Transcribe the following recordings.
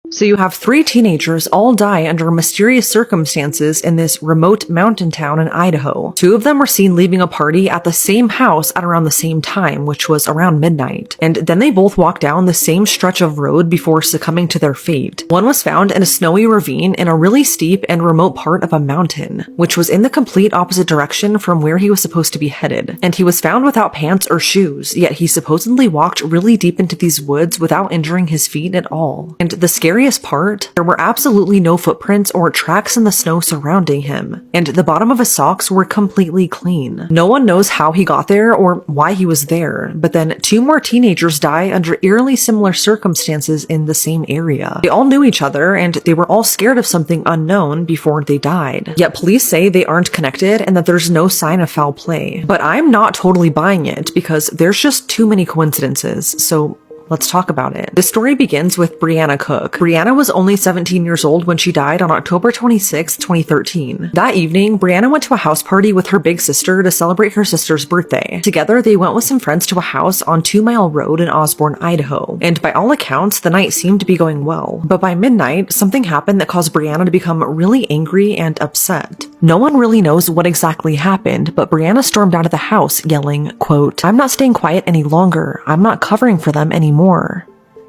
So you have 3 teenagers all die under mysterious circumstances in this remote mountain town in Idaho. 2 of them were seen leaving a party at the same house at around the same time, which was around midnight. And then they both walked down the same stretch of road before succumbing to their fate. One was found in a snowy ravine in a really steep and remote part of a mountain, which was in the complete opposite direction from where he was supposed to be headed. And he was found without pants or shoes, yet he supposedly walked really deep into these woods without injuring his feet at all. And the scariest part, there were absolutely no footprints or tracks in the snow surrounding him, and the bottom of his socks were completely clean. No one knows how he got there or why he was there, but then 2 more teenagers die under eerily similar circumstances in the same area. They all knew each other, and they were all scared of something unknown before they died. Yet police say they aren't connected and that there's no sign of foul play. But I'm not totally buying it because there's just too many coincidences, so let's talk about it. The story begins with Brianna Cook. Brianna was only 17 years old when she died on October 26, 2013. That evening, Brianna went to a house party with her big sister to celebrate her sister's birthday. Together, they went with some friends to a house on 2 Mile Road in Osborne, Idaho. And by all accounts, the night seemed to be going well. But by midnight, something happened that caused Brianna to become really angry and upset. No one really knows what exactly happened, but Brianna stormed out of the house yelling, quote, "I'm not staying quiet any longer. I'm not covering for them anymore."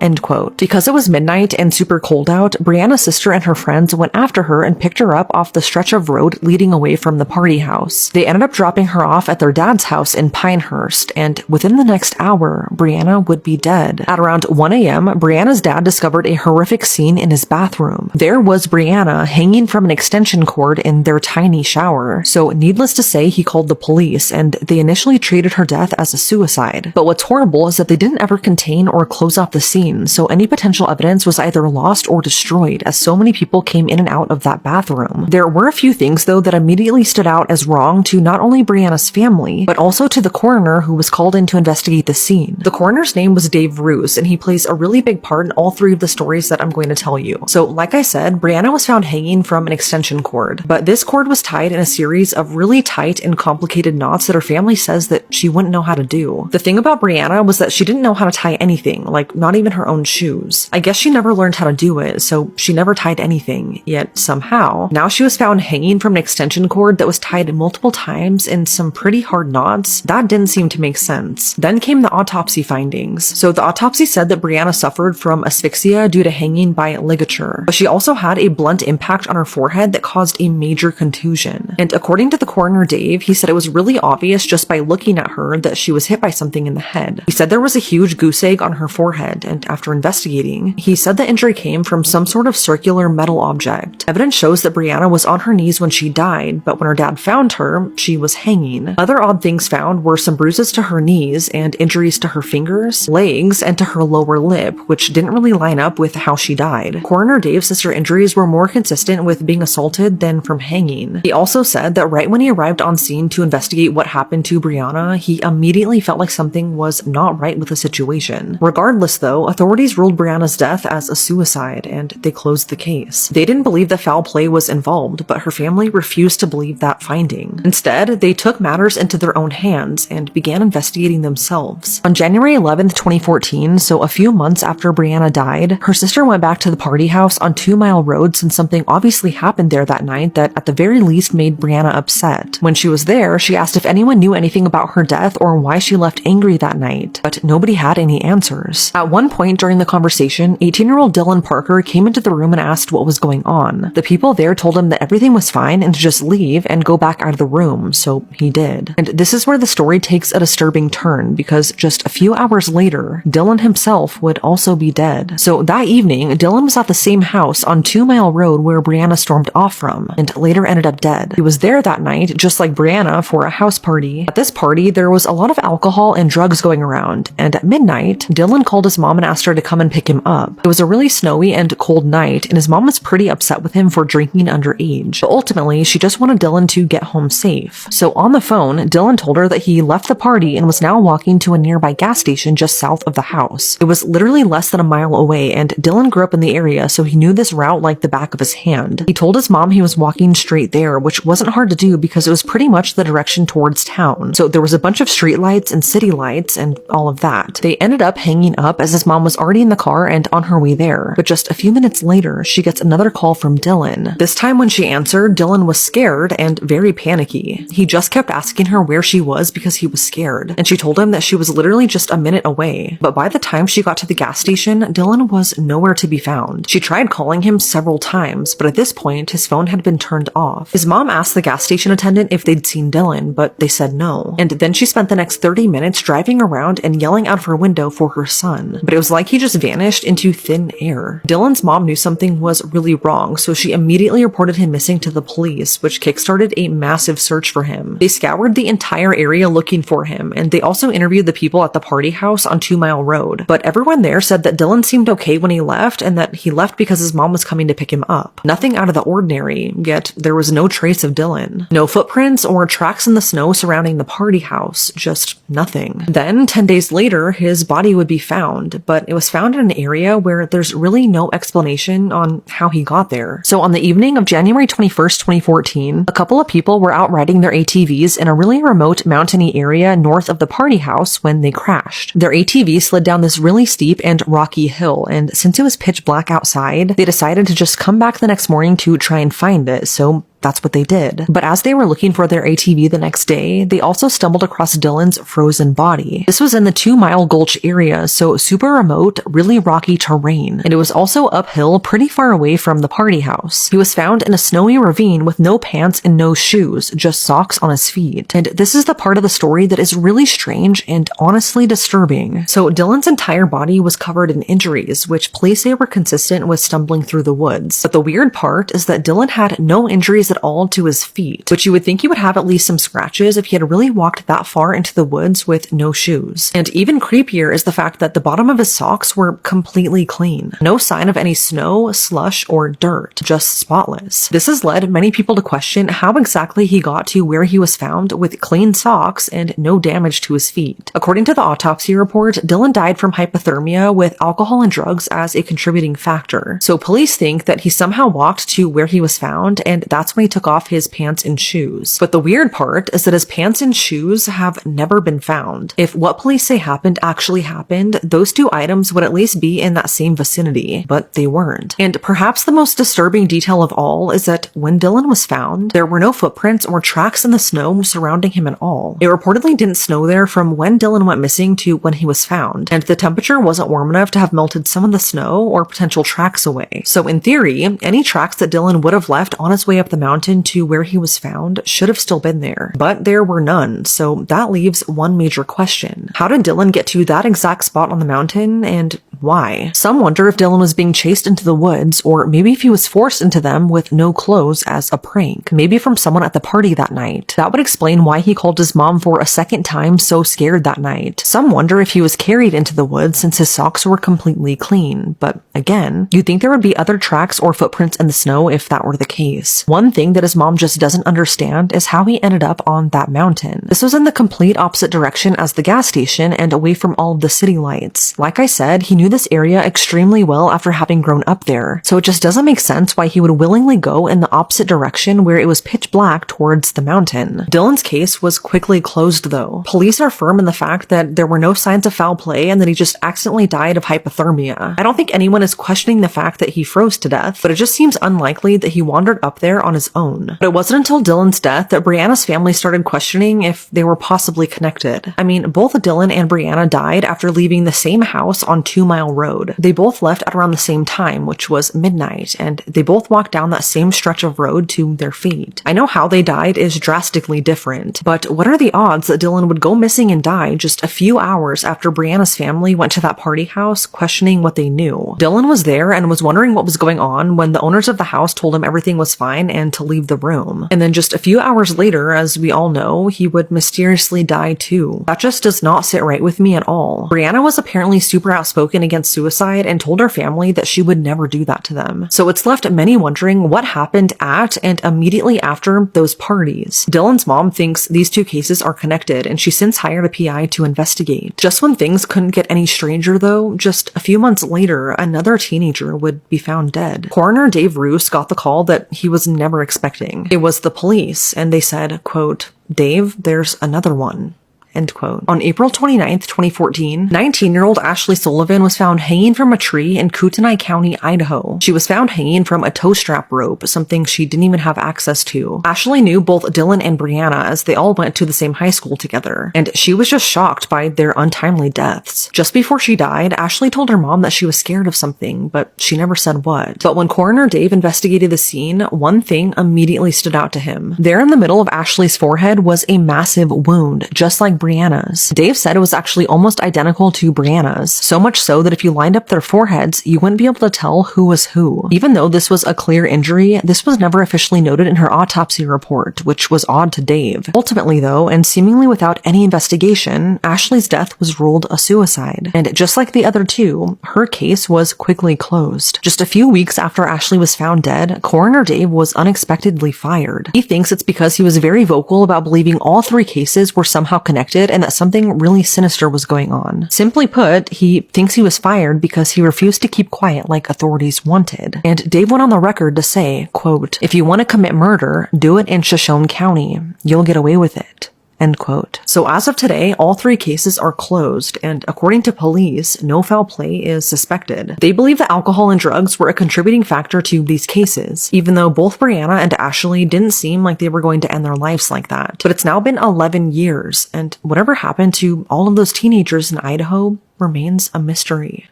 End quote. Because it was midnight and super cold out, Brianna's sister and her friends went after her and picked her up off the stretch of road leading away from the party house. They ended up dropping her off at their dad's house in Pinehurst, and within the next hour, Brianna would be dead. At around 1 a.m., Brianna's dad discovered a horrific scene in his bathroom. There was Brianna hanging from an extension cord in their tiny shower. So needless to say, he called the police, and they initially treated her death as a suicide. But what's horrible is that they didn't ever contain or close off the scene, so any potential evidence was either lost or destroyed, as so many people came in and out of that bathroom. There were a few things, though, that immediately stood out as wrong to not only Brianna's family, but also to the coroner who was called in to investigate the scene. The coroner's name was Dave Roos, and he plays a really big part in all 3 of the stories that I'm going to tell you. So, like I said, Brianna was found hanging from an extension cord, but this cord was tied in a series of really tight and complicated knots that her family says that she wouldn't know how to do. The thing about Brianna was that she didn't know how to tie anything, like not even her own shoes. I guess she never learned how to do it, so she never tied anything, yet somehow, now she was found hanging from an extension cord that was tied multiple times in some pretty hard knots. That didn't seem to make sense. Then came the autopsy findings. So the autopsy said that Brianna suffered from asphyxia due to hanging by ligature, but she also had a blunt impact on her forehead that caused a major contusion. And according to the coroner Dave, he said it was really obvious just by looking at her that she was hit by something in the head. He said there was a huge goose egg on her forehead, and after investigating, he said the injury came from some sort of circular metal object. Evidence shows that Brianna was on her knees when she died, but when her dad found her, she was hanging. Other odd things found were some bruises to her knees and injuries to her fingers, legs, and to her lower lip, which didn't really line up with how she died. Coroner Dave says her injuries were more consistent with being assaulted than from hanging. He also said that right when he arrived on scene to investigate what happened to Brianna, he immediately felt like something was not right with the situation. Regardless, though, authorities ruled Brianna's death as a suicide, and they closed the case. They didn't believe that foul play was involved, but her family refused to believe that finding. Instead, they took matters into their own hands and began investigating themselves. On January 11th, 2014, so a few months after Brianna died, her sister went back to the party house on 2 Mile Road since something obviously happened there that night that at the very least made Brianna upset. When she was there, she asked if anyone knew anything about her death or why she left angry that night, but nobody had any answers. At one point during the conversation, 18-year-old Dylan Parker came into the room and asked what was going on. The people there told him that everything was fine and to just leave and go back out of the room, so he did. And this is where the story takes a disturbing turn, because just a few hours later, Dylan himself would also be dead. So that evening, Dylan was at the same house on 2 Mile Road where Brianna stormed off from, and later ended up dead. He was there that night, just like Brianna, for a house party. At this party, there was a lot of alcohol and drugs going around, and at midnight, Dylan called his mom and asked her to come and pick him up. It was a really snowy and cold night, and his mom was pretty upset with him for drinking underage. But ultimately, she just wanted Dylan to get home safe. So on the phone, Dylan told her that he left the party and was now walking to a nearby gas station just south of the house. It was literally less than a mile away, and Dylan grew up in the area, so he knew this route like the back of his hand. He told his mom he was walking straight there, which wasn't hard to do because it was pretty much the direction towards town. So there was a bunch of street lights and city lights and all of that. They ended up hanging up as his mom mom was already in the car and on her way there. But just a few minutes later, she gets another call from Dylan. This time when she answered, Dylan was scared and very panicky. He just kept asking her where she was because he was scared, and she told him that she was literally just a minute away. But by the time she got to the gas station, Dylan was nowhere to be found. She tried calling him several times, but at this point, his phone had been turned off. His mom asked the gas station attendant if they'd seen Dylan, but they said no. And then she spent the next 30 minutes driving around and yelling out of her window for her son. But it was like he just vanished into thin air. Dylan's mom knew something was really wrong, so she immediately reported him missing to the police, which kickstarted a massive search for him. They scoured the entire area looking for him, and they also interviewed the people at the party house on 2 Mile Road. But everyone there said that Dylan seemed okay when he left, and that he left because his mom was coming to pick him up. Nothing out of the ordinary, yet there was no trace of Dylan. No footprints or tracks in the snow surrounding the party house, just nothing. Then, 10 days later, his body would be found, but it was found in an area where there's really no explanation on how he got there. So on the evening of January 21st, 2014, a couple of people were out riding their ATVs in a really remote mountainy area north of the party house when they crashed. Their ATV slid down this really steep and rocky hill, and since it was pitch black outside, they decided to just come back the next morning to try and find it, so that's what they did. But as they were looking for their ATV the next day, they also stumbled across Dylan's frozen body. This was in the 2 Mile Gulch area, so super remote, really rocky terrain, and it was also uphill pretty far away from the party house. He was found in a snowy ravine with no pants and no shoes, just socks on his feet. And this is the part of the story that is really strange and honestly disturbing. So Dylan's entire body was covered in injuries, which police say were consistent with stumbling through the woods. But the weird part is that Dylan had no injuries at all to his feet, which you would think he would have at least some scratches if he had really walked that far into the woods with no shoes. And even creepier is the fact that the bottom of his socks were completely clean. No sign of any snow, slush, or dirt, just spotless. This has led many people to question how exactly he got to where he was found with clean socks and no damage to his feet. According to the autopsy report, Dylan died from hypothermia with alcohol and drugs as a contributing factor. So police think that he somehow walked to where he was found, and that's when he took off his pants and shoes. But the weird part is that his pants and shoes have never been found. If what police say happened actually happened, those two items would at least be in that same vicinity, but they weren't. And perhaps the most disturbing detail of all is that when Dylan was found, there were no footprints or tracks in the snow surrounding him at all. It reportedly didn't snow there from when Dylan went missing to when he was found, and the temperature wasn't warm enough to have melted some of the snow or potential tracks away. So in theory, any tracks that Dylan would have left on his way up the mountain to where he was found should have still been there. But there were none, so that leaves one major question. How did Dylan get to that exact spot on the mountain, and why? Some wonder if Dylan was being chased into the woods, or maybe if he was forced into them with no clothes as a prank, maybe from someone at the party that night. That would explain why he called his mom for a second time so scared that night. Some wonder if he was carried into the woods since his socks were completely clean, but again, you'd think there would be other tracks or footprints in the snow if that were the case. One thing that his mom just doesn't understand is how he ended up on that mountain. This was in the complete opposite direction as the gas station and away from all of the city lights. Like I said, he knew this area extremely well after having grown up there, so it just doesn't make sense why he would willingly go in the opposite direction where it was pitch black towards the mountain. Dylan's case was quickly closed though. Police are firm in the fact that there were no signs of foul play and that he just accidentally died of hypothermia. I don't think anyone is questioning the fact that he froze to death, but it just seems unlikely that he wandered up there on his own. But it wasn't until Dylan's death that Brianna's family started questioning if they were possibly connected. I mean, both Dylan and Brianna died after leaving the same house on 2 Mile Road. They both left at around the same time, which was midnight, and they both walked down that same stretch of road to their fate. I know how they died is drastically different, but what are the odds that Dylan would go missing and die just a few hours after Brianna's family went to that party house questioning what they knew? Dylan was there and was wondering what was going on when the owners of the house told him everything was fine and to leave the room. And then just a few hours later, as we all know, he would mysteriously die too. That just does not sit right with me at all. Brianna was apparently super outspoken against suicide and told her family that she would never do that to them. So it's left many wondering what happened at and immediately after those parties. Dylan's mom thinks these two cases are connected, and she since hired a PI to investigate. Just when things couldn't get any stranger though, just a few months later, another teenager would be found dead. Coroner Dave Roos got the call that he was never expecting. It was the police, and they said, quote, "Dave, there's another one." End quote. On April 29th, 2014, 19-year-old Ashley Sullivan was found hanging from a tree in Kootenai County, Idaho. She was found hanging from a tow strap rope, something she didn't even have access to. Ashley knew both Dylan and Brianna as they all went to the same high school together, and she was just shocked by their untimely deaths. Just before she died, Ashley told her mom that she was scared of something, but she never said what. But when Coroner Dave investigated the scene, one thing immediately stood out to him. There in the middle of Ashley's forehead was a massive wound, just like Brianna's. Dave said it was actually almost identical to Brianna's, so much so that if you lined up their foreheads, you wouldn't be able to tell who was who. Even though this was a clear injury, this was never officially noted in her autopsy report, which was odd to Dave. Ultimately though, and seemingly without any investigation, Ashley's death was ruled a suicide. And just like the other two, her case was quickly closed. Just a few weeks after Ashley was found dead, Coroner Dave was unexpectedly fired. He thinks it's because he was very vocal about believing all three cases were somehow connected and that something really sinister was going on. Simply put, he thinks he was fired because he refused to keep quiet like authorities wanted. And Dave went on the record to say, quote, "If you want to commit murder, do it in Shoshone County. You'll get away with it." End quote. So as of today, all three cases are closed, and according to police, no foul play is suspected. They believe that alcohol and drugs were a contributing factor to these cases, even though both Brianna and Ashley didn't seem like they were going to end their lives like that. But it's now been 11 years, and whatever happened to all of those teenagers in Idaho remains a mystery.